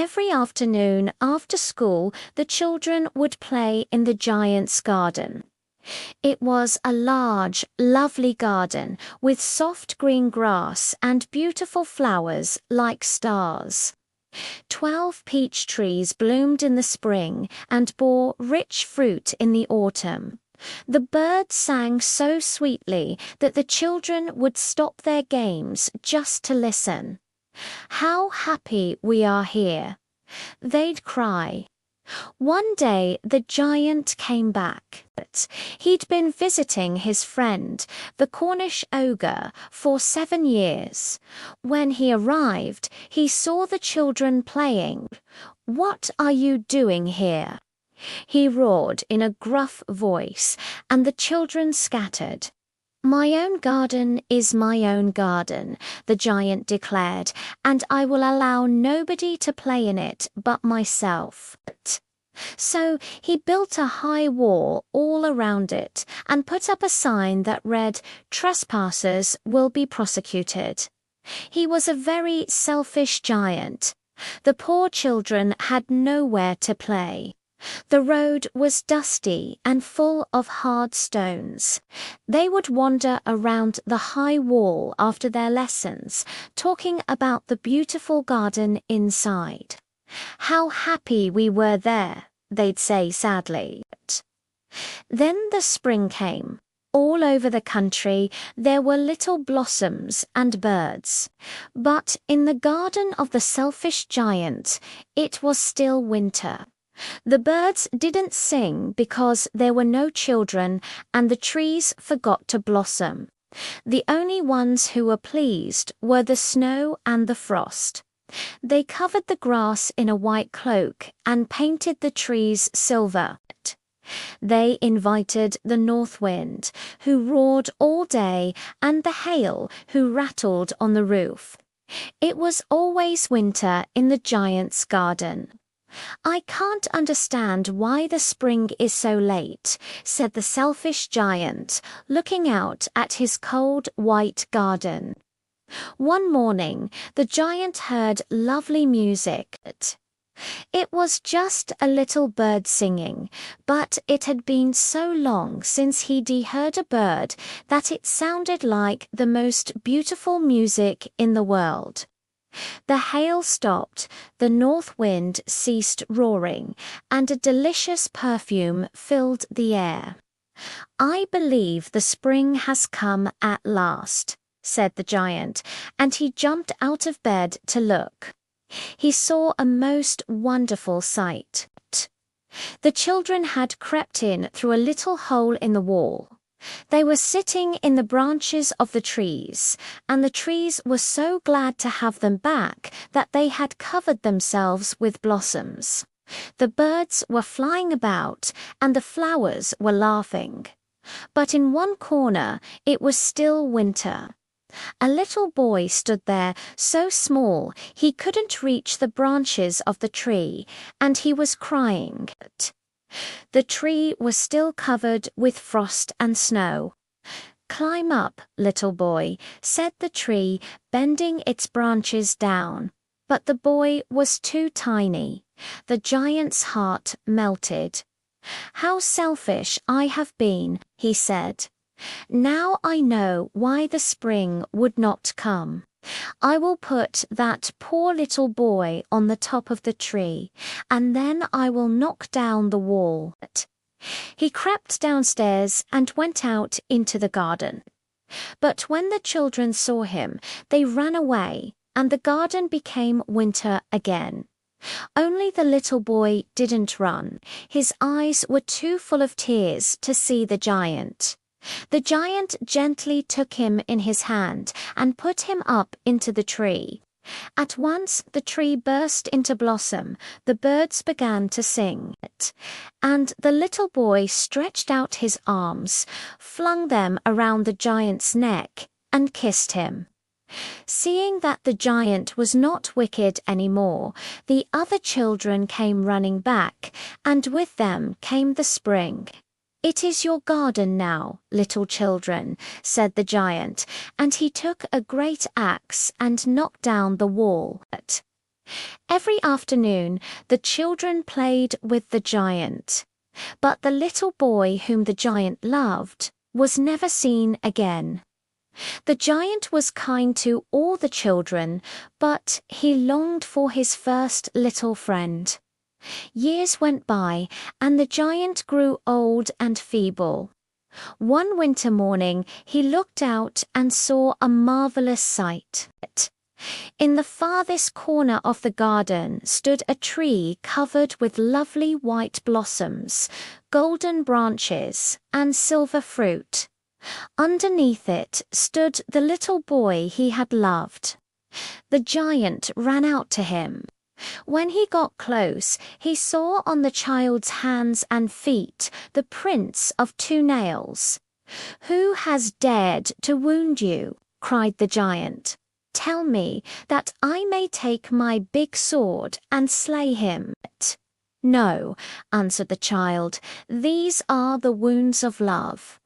Every afternoon after school, the children would play in the giant's garden. It was a large, lovely garden with soft green grass and beautiful flowers like stars. 12 peach trees bloomed in the spring and bore rich fruit in the autumn. The birds sang so sweetly that the children would stop their games just to listen. "How happy we are here," they'd cry. One day the giant came back. He'd been visiting his friend, the Cornish ogre, for 7 years. When he arrived, he saw the children playing. "What are you doing here?" he roared in a gruff voice, and the children scattered. "My own garden is my own garden," the giant declared, "and I will allow nobody to play in it but myself." So he built a high wall all around it and put up a sign that read, "Trespassers will be prosecuted." He was a very selfish giant. The poor children had nowhere to play. The road was dusty and full of hard stones. They would wander around the high wall after their lessons, talking about the beautiful garden inside. "How happy we were there," they'd say sadly. Then the spring came. All over the country there were little blossoms and birds. But in the garden of the selfish giant, it was still winter. The birds didn't sing because there were no children and the trees forgot to blossom. The only ones who were pleased were the snow and the frost. They covered the grass in a white cloak and painted the trees silver. They invited the north wind, who roared all day, and the hail, who rattled on the roof. It was always winter in the giant's garden. "I can't understand why the spring is so late," said the selfish giant, looking out at his cold white garden. One morning, the giant heard lovely music. It was just a little bird singing, but it had been so long since he'd heard a bird that it sounded like the most beautiful music in the world. The hail stopped, the north wind ceased roaring, and a delicious perfume filled the air. "I believe the spring has come at last," said the giant, and he jumped out of bed to look. He saw a most wonderful sight. The children had crept in through a little hole in the wall. They were sitting in the branches of the trees, and the trees were so glad to have them back that they had covered themselves with blossoms. The birds were flying about, and the flowers were laughing. But in one corner it was still winter. A little boy stood there, so small he couldn't reach the branches of the tree, and he was crying. The tree was still covered with frost and snow. "Climb up, little boy," said the tree, bending its branches down. But the boy was too tiny. The giant's heart melted. "How selfish I have been," he said. "Now I know why the spring would not come. I will put that poor little boy on the top of the tree, and then I will knock down the wall." He crept downstairs and went out into the garden. But when the children saw him, they ran away, and the garden became winter again. Only the little boy didn't run. His eyes were too full of tears to see the giant. The giant gently took him in his hand and put him up into the tree. At once the tree burst into blossom, the birds began to sing, and the little boy stretched out his arms, flung them around the giant's neck, and kissed him. Seeing that the giant was not wicked anymore, the other children came running back, and with them came the spring. "It is your garden now, little children," said the giant, and he took a great axe and knocked down the wall. Every afternoon, the children played with the giant. But the little boy whom the giant loved was never seen again. The giant was kind to all the children, but he longed for his first little friend. Years went by, and the giant grew old and feeble. One winter morning, he looked out and saw a marvelous sight. In the farthest corner of the garden stood a tree covered with lovely white blossoms, golden branches, and silver fruit. Underneath it stood the little boy he had loved. The giant ran out to him. When he got close, he saw on the child's hands and feet the prints of 2 nails. "Who has dared to wound you?" cried the giant. "Tell me, that I may take my big sword and slay him." "No," answered the child, "these are the wounds of love.